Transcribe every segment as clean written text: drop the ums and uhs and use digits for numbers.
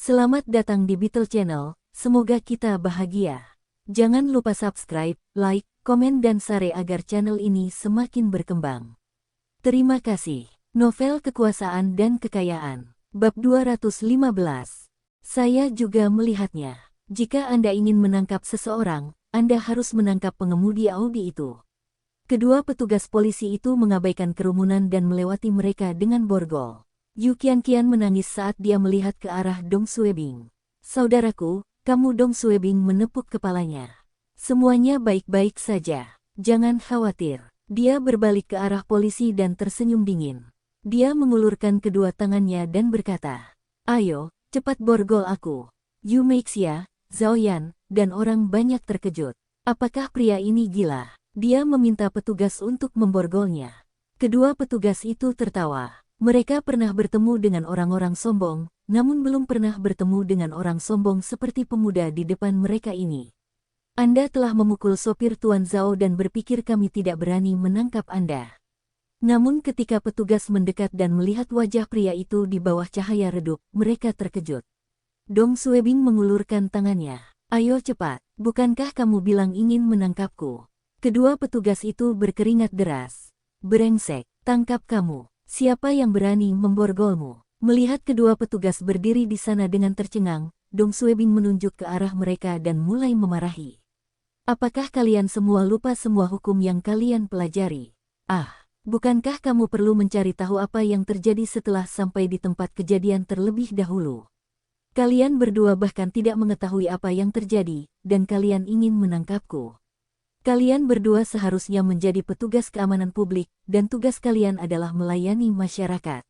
Selamat datang di Beetle Channel, semoga kita bahagia. Jangan lupa subscribe, like, komen dan share agar channel ini semakin berkembang. Terima kasih. Novel Kekuasaan dan Kekayaan, Bab 215. Saya juga melihatnya. Jika Anda ingin menangkap seseorang, Anda harus menangkap pengemudi Audi itu. Kedua petugas polisi itu mengabaikan kerumunan dan melewati mereka dengan borgol. Yu Qianqian menangis saat dia melihat ke arah Dong Suebing. Saudaraku, kamu. Dong Suebing menepuk kepalanya. Semuanya baik-baik saja. Jangan khawatir. Dia berbalik ke arah polisi dan tersenyum dingin. Dia mengulurkan kedua tangannya dan berkata, "Ayo, cepat borgol aku." Yu Meixia, Zhao Yan, dan orang banyak terkejut. Apakah pria ini gila? Dia meminta petugas untuk memborgolnya. Kedua petugas itu tertawa. Mereka pernah bertemu dengan orang-orang sombong, namun belum pernah bertemu dengan orang sombong seperti pemuda di depan mereka ini. Anda telah memukul sopir Tuan Zhao dan berpikir kami tidak berani menangkap Anda. Namun ketika petugas mendekat dan melihat wajah pria itu di bawah cahaya redup, mereka terkejut. Dong Suebing mengulurkan tangannya. "Ayo cepat, bukankah kamu bilang ingin menangkapku?" Kedua petugas itu berkeringat deras. "Brengsek, tangkap kamu. Siapa yang berani memborgolmu?" Melihat kedua petugas berdiri di sana dengan tercengang, Dong Suebing menunjuk ke arah mereka dan mulai memarahi. "Apakah kalian semua lupa semua hukum yang kalian pelajari? Bukankah kamu perlu mencari tahu apa yang terjadi setelah sampai di tempat kejadian terlebih dahulu? Kalian berdua bahkan tidak mengetahui apa yang terjadi, dan kalian ingin menangkapku. Kalian berdua seharusnya menjadi petugas keamanan publik, dan tugas kalian adalah melayani masyarakat.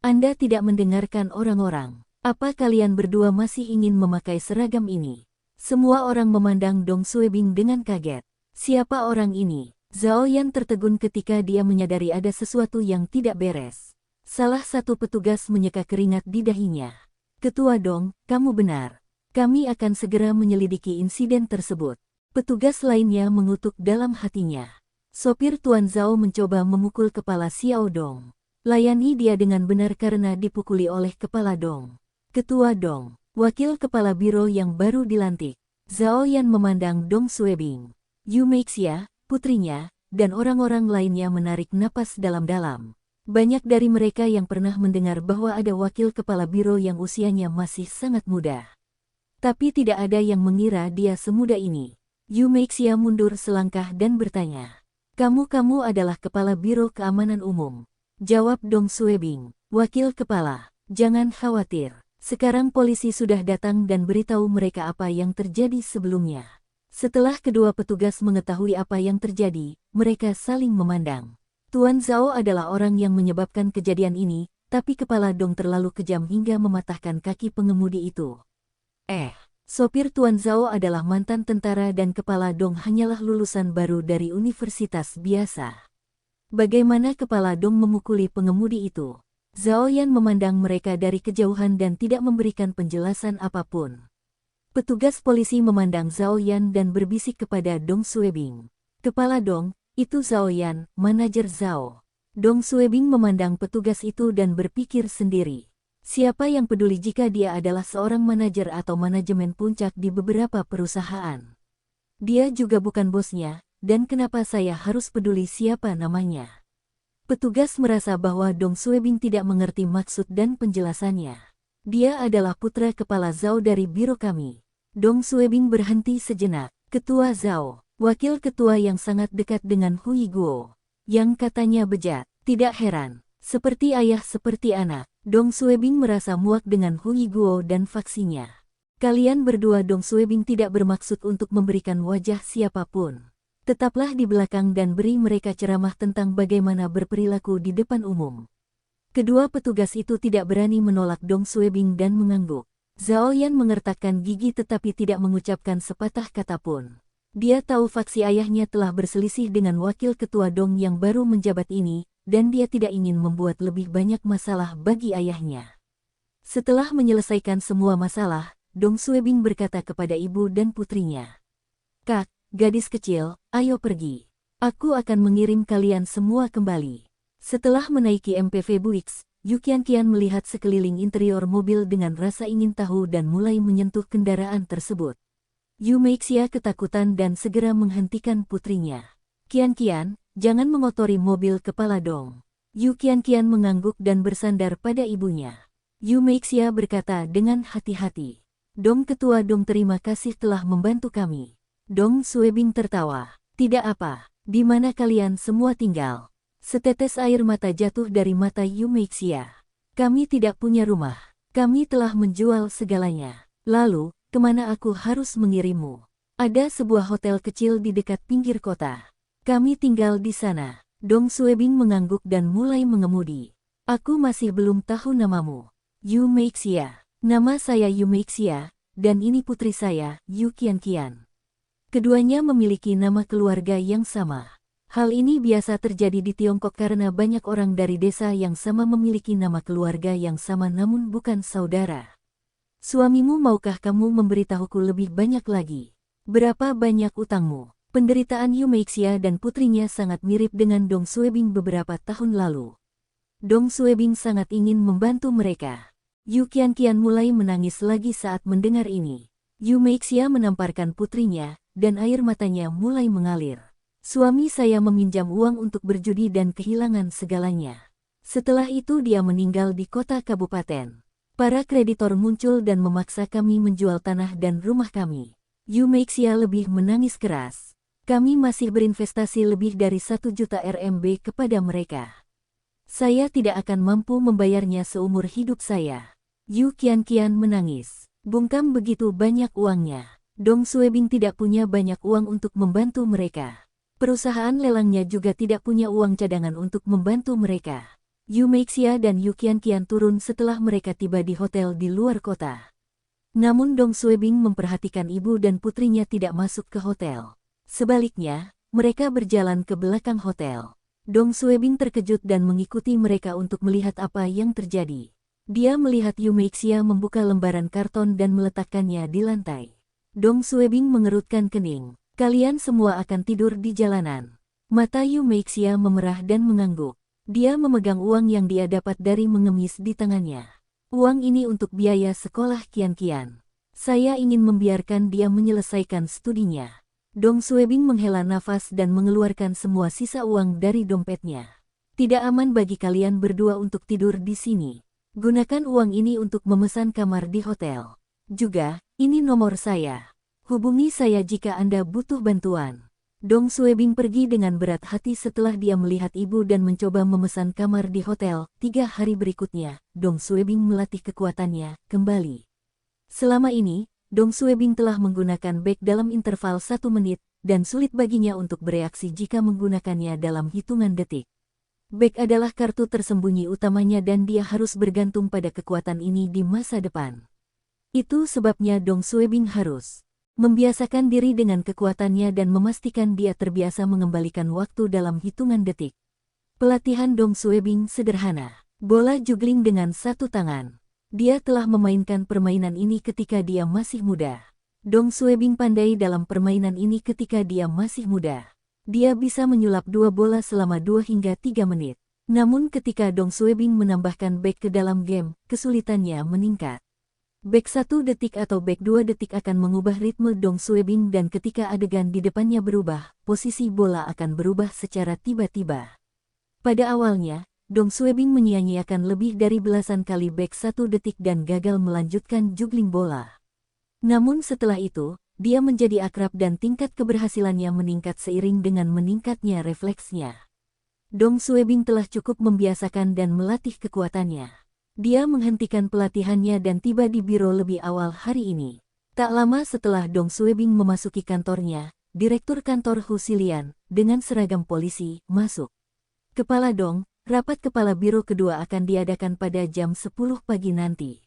Anda tidak mendengarkan orang-orang. Apa kalian berdua masih ingin memakai seragam ini?" Semua orang memandang Dong Suebing dengan kaget. Siapa orang ini? Zhao Yan tertegun ketika dia menyadari ada sesuatu yang tidak beres. Salah satu petugas menyeka keringat di dahinya. "Ketua Dong, kamu benar. Kami akan segera menyelidiki insiden tersebut." Petugas lainnya mengutuk dalam hatinya. Sopir Tuan Zhao mencoba memukul kepala Xiao Dong. Layani dia dengan benar karena dipukuli oleh kepala Dong. "Ketua Dong, wakil kepala biro yang baru dilantik." Zhao Yan memandang Dong Suebing. Yu Meixia, putrinya, dan orang-orang lainnya menarik napas dalam-dalam. Banyak dari mereka yang pernah mendengar bahwa ada wakil kepala biro yang usianya masih sangat muda. Tapi tidak ada yang mengira dia semuda ini. Yu Meixia mundur selangkah dan bertanya, Kamu adalah kepala Biro Keamanan Umum." Jawab Dong Suebing, "Wakil kepala, jangan khawatir. Sekarang polisi sudah datang dan beritahu mereka apa yang terjadi sebelumnya." Setelah kedua petugas mengetahui apa yang terjadi, mereka saling memandang. Tuan Zhao adalah orang yang menyebabkan kejadian ini, tapi kepala Dong terlalu kejam hingga mematahkan kaki pengemudi itu. Sopir Tuan Zhao adalah mantan tentara dan kepala Dong hanyalah lulusan baru dari universitas biasa. Bagaimana kepala Dong memukuli pengemudi itu? Zhao Yan memandang mereka dari kejauhan dan tidak memberikan penjelasan apapun. Petugas polisi memandang Zhao Yan dan berbisik kepada Dong Suebing. "Kepala Dong, itu Zhao Yan, manajer Zhao." Dong Suebing memandang petugas itu dan berpikir sendiri. Siapa yang peduli jika dia adalah seorang manajer atau manajemen puncak di beberapa perusahaan? Dia juga bukan bosnya, dan kenapa saya harus peduli siapa namanya? Petugas merasa bahwa Dong Suebing tidak mengerti maksud dan penjelasannya. "Dia adalah putra kepala Zhao dari biro kami." Dong Suebing berhenti sejenak. "Ketua Zhao, wakil ketua yang sangat dekat dengan Hui Guo, yang katanya bejat." Tidak heran, seperti ayah seperti anak, Dong Suebing merasa muak dengan Hui Guo dan faksinya. "Kalian berdua," Dong Suebing tidak bermaksud untuk memberikan wajah siapapun. "Tetaplah di belakang dan beri mereka ceramah tentang bagaimana berperilaku di depan umum." Kedua petugas itu tidak berani menolak Dong Suebing dan mengangguk. Zhao Yan mengertakkan gigi tetapi tidak mengucapkan sepatah kata pun. Dia tahu faksi ayahnya telah berselisih dengan wakil ketua Dong yang baru menjabat ini, dan dia tidak ingin membuat lebih banyak masalah bagi ayahnya. Setelah menyelesaikan semua masalah, Dong Suebing berkata kepada ibu dan putrinya, "Kak, gadis kecil, ayo pergi. Aku akan mengirim kalian semua kembali." Setelah menaiki MPV Buick, Yu Qianqian melihat sekeliling interior mobil dengan rasa ingin tahu dan mulai menyentuh kendaraan tersebut. Yu Meixia ketakutan dan segera menghentikan putrinya. Qianqian, jangan mengotori mobil kepala Dong. Yu Qianqian mengangguk dan bersandar pada ibunya. Yu Meixia berkata dengan hati-hati. Dong ketua Dong, terima kasih telah membantu kami. Dong Suebing tertawa. Tidak apa, di mana kalian semua tinggal? Setetes air mata jatuh dari mata Yu Meixia. Kami tidak punya rumah. Kami telah menjual segalanya. Lalu, kemana aku harus mengirimmu? Ada sebuah hotel kecil di dekat pinggir kota. Kami tinggal di sana. Dong Suebing mengangguk dan mulai mengemudi. Aku masih belum tahu namamu. Yu Meixia. Nama saya Yu Meixia, dan ini putri saya, Yu Qianqian. Keduanya memiliki nama keluarga yang sama. Hal ini biasa terjadi di Tiongkok karena banyak orang dari desa yang sama memiliki nama keluarga yang sama namun bukan saudara. Suamimu, maukah kamu memberitahuku lebih banyak lagi? Berapa banyak utangmu? Penderitaan Yu Meixia dan putrinya sangat mirip dengan Dong Suebing beberapa tahun lalu. Dong Suebing sangat ingin membantu mereka. Yu Qianqian mulai menangis lagi saat mendengar ini. Yu Meixia menamparkan putrinya, dan air matanya mulai mengalir. Suami saya meminjam uang untuk berjudi dan kehilangan segalanya. Setelah itu dia meninggal di kota kabupaten. Para kreditor muncul dan memaksa kami menjual tanah dan rumah kami. Yu Meixia lebih menangis keras. Kami masih berinvestasi lebih dari 1 juta RMB kepada mereka. Saya tidak akan mampu membayarnya seumur hidup saya. Yu Qianqian menangis. Bungkam begitu banyak uangnya. Dong Suebing tidak punya banyak uang untuk membantu mereka. Perusahaan lelangnya juga tidak punya uang cadangan untuk membantu mereka. Yu Meixia dan Yu Qianqian turun setelah mereka tiba di hotel di luar kota. Namun Dong Suebing memperhatikan ibu dan putrinya tidak masuk ke hotel. Sebaliknya, mereka berjalan ke belakang hotel. Dong Suebing terkejut dan mengikuti mereka untuk melihat apa yang terjadi. Dia melihat Yu Meixia membuka lembaran karton dan meletakkannya di lantai. Dong Suebing mengerutkan kening. Kalian semua akan tidur di jalanan. Mata Yu Meixia memerah dan mengangguk. Dia memegang uang yang dia dapat dari mengemis di tangannya. Uang ini untuk biaya sekolah Qianqian. Saya ingin membiarkan dia menyelesaikan studinya. Dong Suebing menghela nafas dan mengeluarkan semua sisa uang dari dompetnya. Tidak aman bagi kalian berdua untuk tidur di sini. Gunakan uang ini untuk memesan kamar di hotel. Juga, ini nomor saya. Hubungi saya jika Anda butuh bantuan. Dong Suebing pergi dengan berat hati setelah dia melihat ibu dan mencoba memesan kamar di hotel. 3 hari berikutnya, Dong Suebing melatih kekuatannya kembali. Selama ini, Dong Suebing telah menggunakan bag dalam interval 1 menit, dan sulit baginya untuk bereaksi jika menggunakannya dalam hitungan detik. Bag adalah kartu tersembunyi utamanya dan dia harus bergantung pada kekuatan ini di masa depan. Itu sebabnya Dong Suebing harus membiasakan diri dengan kekuatannya dan memastikan dia terbiasa mengembalikan waktu dalam hitungan detik. Pelatihan Dong Suebing sederhana. Bola jugling dengan 1 tangan. Dia telah memainkan permainan ini ketika dia masih muda. Dong Suebing pandai dalam permainan ini ketika dia masih muda. Dia bisa menyulap 2 bola selama 2 hingga 3 menit. Namun ketika Dong Suebing menambahkan bag ke dalam game, kesulitannya meningkat. Bag 1 detik atau bag 2 detik akan mengubah ritme Dong Suebing dan ketika adegan di depannya berubah, posisi bola akan berubah secara tiba-tiba. Pada awalnya, Dong Suebing menyia-nyiakan lebih dari belasan kali bag 1 detik dan gagal melanjutkan jugling bola. Namun setelah itu, dia menjadi akrab dan tingkat keberhasilannya meningkat seiring dengan meningkatnya refleksnya. Dong Suebing telah cukup membiasakan dan melatih kekuatannya. Dia menghentikan pelatihannya dan tiba di biro lebih awal hari ini. Tak lama setelah Dong Suebing memasuki kantornya, Direktur Kantor Hu Xilian, dengan seragam polisi, masuk. Kepala Dong, rapat kepala biro kedua akan diadakan pada jam 10 pagi nanti.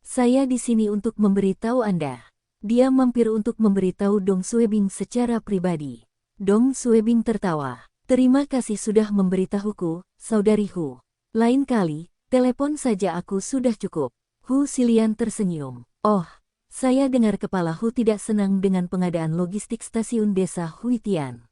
Saya di sini untuk memberitahu Anda. Dia mampir untuk memberitahu Dong Suebing secara pribadi. Dong Suebing tertawa. Terima kasih sudah memberitahuku, saudari Hu. Lain kali, telepon saja aku sudah cukup. Hu Xilian tersenyum. Oh, saya dengar Kepala Hu tidak senang dengan pengadaan logistik stasiun desa Huitian.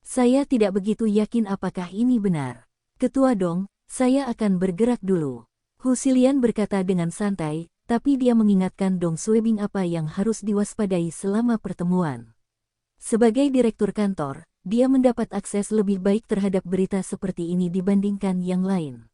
Saya tidak begitu yakin apakah ini benar. Ketua Dong, Saya akan bergerak dulu. Hu Xilian berkata dengan santai, tapi dia mengingatkan Dong Suebing apa yang harus diwaspadai selama pertemuan. Sebagai direktur kantor, dia mendapat akses lebih baik terhadap berita seperti ini dibandingkan yang lain.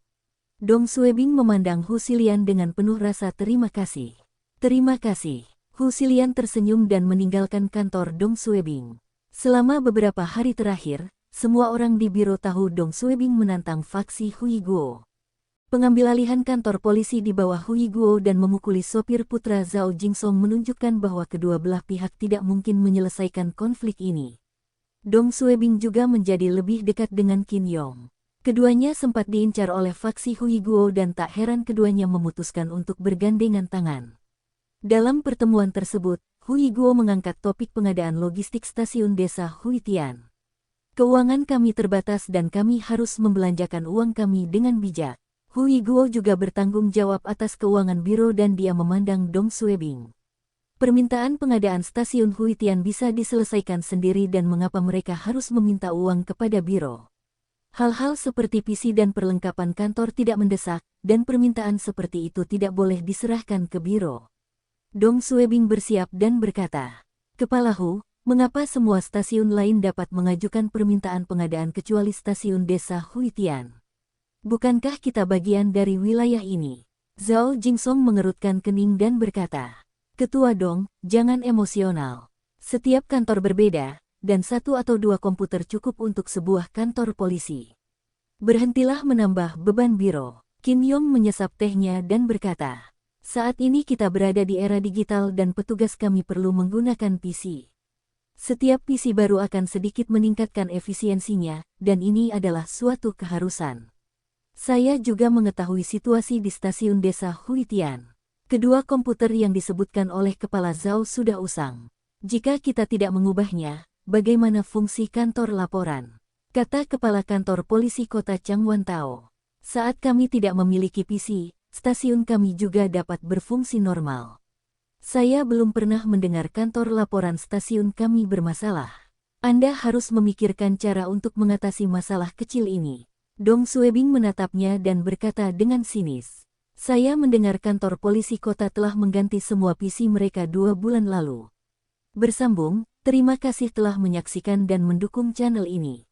Dong Suebing memandang Hu Xilian dengan penuh rasa terima kasih. Terima kasih. Hu Xilian tersenyum dan meninggalkan kantor Dong Suebing. Selama beberapa hari terakhir, semua orang di biro tahu Dong Suebing menantang faksi Hui Guo. Pengambilalihan kantor polisi di bawah Hui Guo dan memukuli sopir putra Zhao Jingsong menunjukkan bahwa kedua belah pihak tidak mungkin menyelesaikan konflik ini. Dong Suebing juga menjadi lebih dekat dengan Qin Yong. Keduanya sempat diincar oleh faksi Hui Guo dan tak heran keduanya memutuskan untuk bergandengan tangan. Dalam pertemuan tersebut, Hui Guo mengangkat topik pengadaan logistik stasiun desa Huitian. Keuangan kami terbatas dan kami harus membelanjakan uang kami dengan bijak. Hui Guo juga bertanggung jawab atas keuangan biro dan dia memandang Dong Suebing. Permintaan pengadaan stasiun Huitian bisa diselesaikan sendiri dan mengapa mereka harus meminta uang kepada biro. Hal-hal seperti PC dan perlengkapan kantor tidak mendesak, dan permintaan seperti itu tidak boleh diserahkan ke biro. Dong Suebing bersiap dan berkata, Kepala Hu, mengapa semua stasiun lain dapat mengajukan permintaan pengadaan kecuali stasiun desa Huitian? Bukankah kita bagian dari wilayah ini? Zhao Jingsong mengerutkan kening dan berkata, Ketua Dong, jangan emosional. Setiap kantor berbeda, dan 1 atau 2 komputer cukup untuk sebuah kantor polisi. Berhentilah menambah beban biro. Qin Yong menyesap tehnya dan berkata, Saat ini kita berada di era digital dan petugas kami perlu menggunakan PC. Setiap PC baru akan sedikit meningkatkan efisiensinya, dan ini adalah suatu keharusan. Saya juga mengetahui situasi di stasiun desa Huitian. Kedua komputer yang disebutkan oleh Kepala Zhao sudah usang. Jika kita tidak mengubahnya, bagaimana fungsi kantor laporan? Kata Kepala Kantor Polisi Kota Changwon Tao. Saat kami tidak memiliki PC, stasiun kami juga dapat berfungsi normal. Saya belum pernah mendengar kantor laporan stasiun kami bermasalah. Anda harus memikirkan cara untuk mengatasi masalah kecil ini. Dong Suebing menatapnya dan berkata dengan sinis. Saya mendengar kantor polisi kota telah mengganti semua PC mereka 2 bulan lalu. Bersambung, terima kasih telah menyaksikan dan mendukung channel ini.